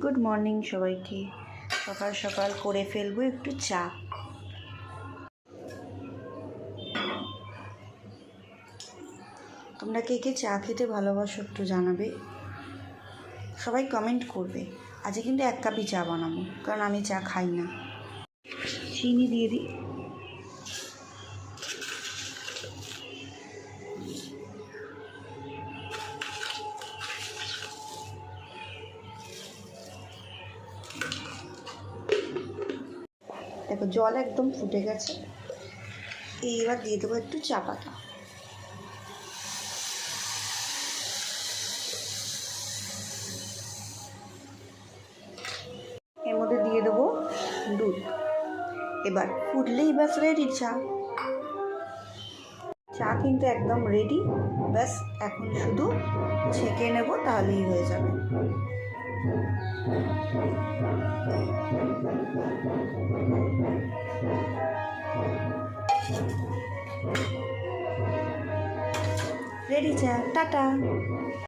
Good morning সবাইকে। সকাল সকাল করে ফেলবো একটু চা। তোমরা কে কে চা খেতে ভালোবাসো একটু জানাবে, সবাই কমেন্ট করবে। আজকে কিন্তু 1 কাপই চা বানাবো, কারণ আমি চা খাই না। চিনি দিয়ে দিই। দেখো জল একদম ফুটে গেছে, এইবার দিয়ে দেবো একটু চা পাতা। এর মধ্যে দিয়ে দেবো দুধ। এবার ফুটলেই ব্যাস রেডি চা। চা কিন্তু একদম রেডি, ব্যাস এখন শুধু ছেঁকে নেব, তাহলেই হয়ে যাবে। রেডি চা, টাটা।